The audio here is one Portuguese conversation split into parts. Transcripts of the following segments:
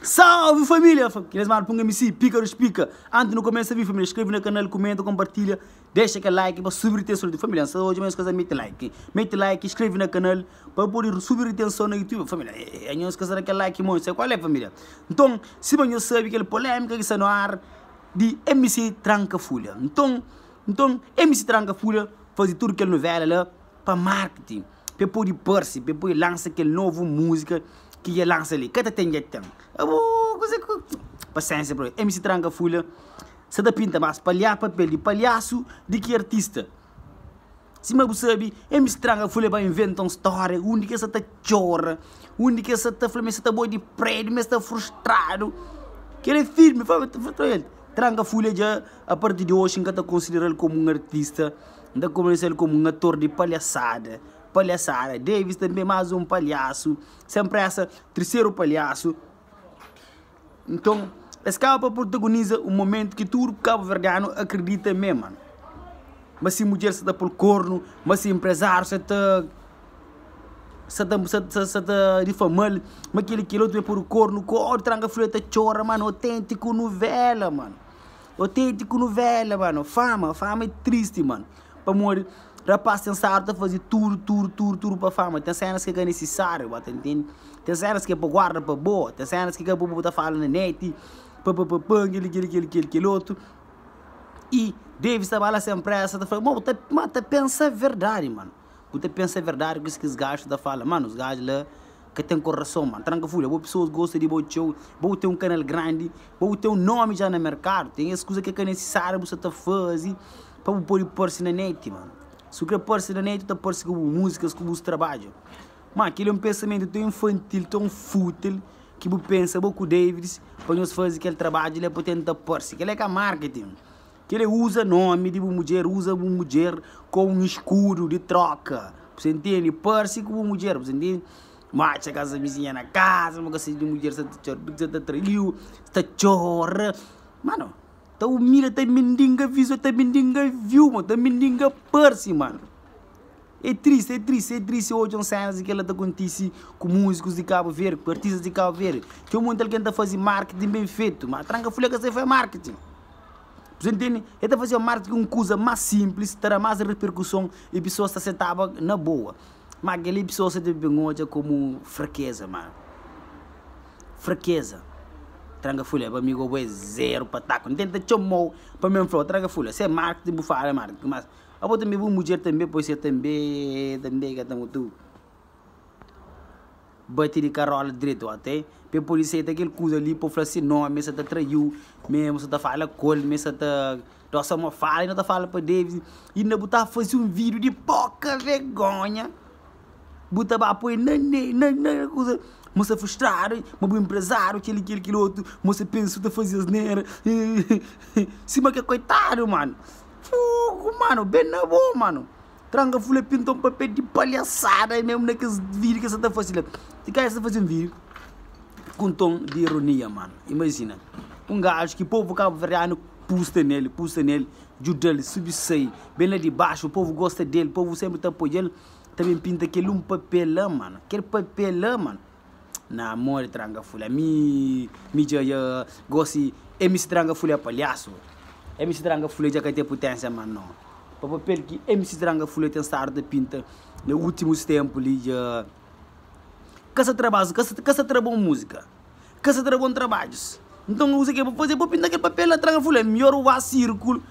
Salve família! Queres mais para um MC, Pícaro Explica. Antes no começo a vir família, inscreve no canal, comenta, compartilha, deixa aquele like para subir a tensão de família. Se hoje mais coisa mete like, inscreve no canal para poder subir a tensão no YouTube, família. É não esquecer aquele like, muito. Qual é família? Então, se você sabe aquela polêmica que está no ar de MC Tranca Folha. Então MC Tranca Folha faz tudo aquela novela lá para marketing, para poder parse, para poder lançar aquela nova música que ia lançar ali. Cada tem já tem. Paciência, bro. MC Tranca Folha se dá pinta mais papel de palhaço de que artista. Se você sabe, MC Tranca Folha vai inventar uma história onde que você está chora, onde que você está falando, você está boi de prédio, mas está frustrado. Que ele é firme, ele. Tranca Folha já, a partir de hoje, está considerado como um artista, está considerado como um ator de palhaçada. Davis também mais um palhaço, sempre essa terceiro palhaço. Então, esse cabo protagoniza um momento que todo cabo-verdiano acredita mesmo, mano. Mas se mulher se está por corno, mas se empresário se está difamando, mas aquele outro é por corno, o Tranca Folha está chora, mano, autêntico novela, mano. Fama é triste, mano. Para morrer. Rapaz, tem certo fazer tudo para fama. Tem cenas que é necessário, entende? Tem cenas que é para guardar para boa. Tem cenas que é para botar fala na net. Aquele outro. E Davis trabalha sempre essa. Mas pensa a verdade, mano. Você pensa a verdade que os gajos da fala. Mano, os gajos lá que tem coração, mano. Tranca Folha. Boas pessoas gostam de boa show. Boa ter um canal grande. Boa ter um nome já no mercado. Tem as coisas que é necessário você tá fazer para poder pôr-se na net, mano. Se você pôr-se na net, você pôr-se com músicas, com os trabalhos. Mas aquele é um pensamento tão infantil, tão fútil, que você pensa, com o Davis, para nós fazer aquele trabalho, ele é para tentar pôr-se. Aquele é que é marketing. Que ele usa nome de uma mulher com um escudo de troca. Você entende? Pôr-se com uma mulher, você entende? Mate a casa vizinha na casa, uma coisa de mulher, você está traiu, está chora. Mano. Então, mira, tá mendiga viu, tá mendiga parse, mano. É triste hoje um cenas que ela acontece com músicos de Cabo Verde, com artistas de Cabo Verde. Que o mundo está fazendo marketing bem feito, mas Tranca Folha que você faz marketing. Você entende? Ele está fazendo marketing com coisa mais simples, terá mais repercussão e pessoas se estavam na boa. Mas aquele pessoa se deve hoje como fraqueza, mano. Tranca Folha, para mim, é zero para taco. Não tenta chamar para mim, Tranca Folha. Se é marketing, vou falar marketing. Mas a outra também, uma mulher também, pode ser também, que estamos tudo. Bate de carola direito, até. Para por isso, aquele coisa ali, para falar assim, não, mas você está traiu, mesmo você está falando com ele, mas você está. Nossa, uma fala, ainda está falando para Davis. E ainda botar fazer um vídeo de pouca vergonha. Botar para apoiar, não, coisa. Moça frustrado, mas o empresário, aquele outro, moça pensa que fazer as neiras. Cima que é coitado, mano. Fogo, mano, bem na boa, mano. Tranca Folha pintou um papel de palhaçada aí mesmo naqueles vídeos que você está fazendo. Se quer você fazer um vídeo com tom de ironia, mano. Imagina, um gajo que o povo cabo-verdiano pusta nele, ajuda ele, subsai, bem lá de baixo, o povo gosta dele, o povo sempre está apoiando. Também pinta aquele um papel lá, mano. Aquele papel lá, mano. Na amor Tranca Folha, me já gosto de MC Tranca Folha palhaço. MC Tranca Folha já que tem potência, mano. Não. Para o papel que MC Tranca Folha tem estado de pinta nos últimos tempos ali já. Casa trabalho música, casa trabalho trabalhos. Então usa que para fazer para pintar aquele papel lá Tranca Folha, melhor o círculo.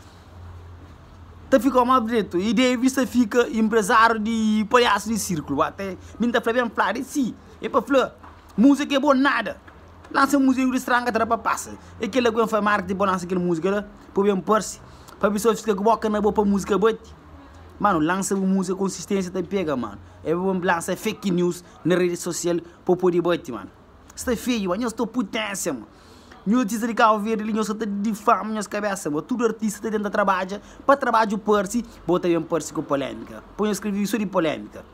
Tá ficou mais direito e Davis fica empresário de palhaço de círculo. Até minta para bem falar sim, é para falar. Música é boa nada. Lança música em estranha para passar. E que ele faz marketing para lançar aquela música lá, para bem pôr-se. Para pessoas ficar com boca na boa para música boa. Mano, lança música consistência te pega, mano. É bom lançar fake news na rede social para poder bote, mano. Está feio, mano. Eu estou potência, mano. Meu artista de Cabo Verde, eu estou de fama nas cabeças, mano. Todo artista tenta trabalhar, para trabalhar o pôr-se, bota bem pôr-se com polêmica. Põe eu escrever isso de polêmica.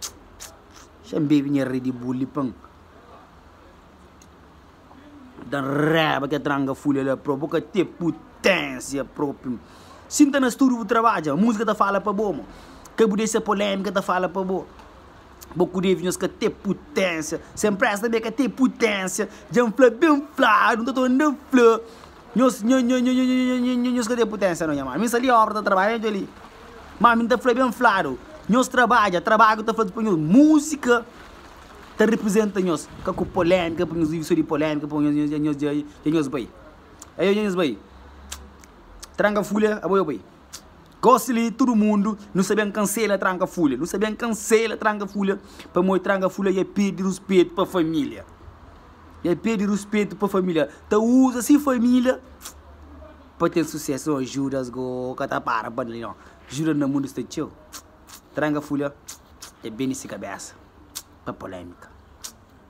Chamei minha rede de bully, pão. Da reba que Tranca Folha lá, provoca ter potência própria. Sinta no estúdio o trabalho, a música tá fala para bom, que bude essa polêmica tá fala para bom. Beaucoup de vinhos que tem potência. Sempre essa também que tem potência. Já um flor bem flor, não estou andando flor. Nós que tem potência, não é, mano? Mas ali a obra está trabalhando ali. Mas não tá flor bem flor. Nós trabalha que está falando música. Está representa nós. Com polêmica, para nós isso de polêmica, para nós bem. Aí nós bem. Tranca folha, aboio bem. Gosto-lhe todo mundo, não sabem cancela tranca folha, não sabem cancela tranca folha, para moi tranca folha e pedir respeito para a família. E pedir respeito para a família. Então usa assim família para ter sucesso, ajudas go, cata para não. Ajuda no mundo está tio. Tranca folha é bem nesse cabeça. Para polêmica.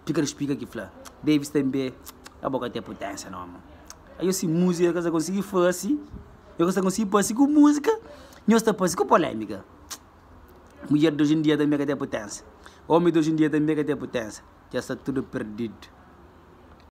Fica explica aqui flá. Davis também a boca tem potência não, mano. Aí eu se música que eu consegui fazer assim. Eu consigo passar com música, eu estou passando com polêmica. Mulher de hoje em dia também tem potência. Homem de hoje em dia também tem potência. Já está tudo perdido.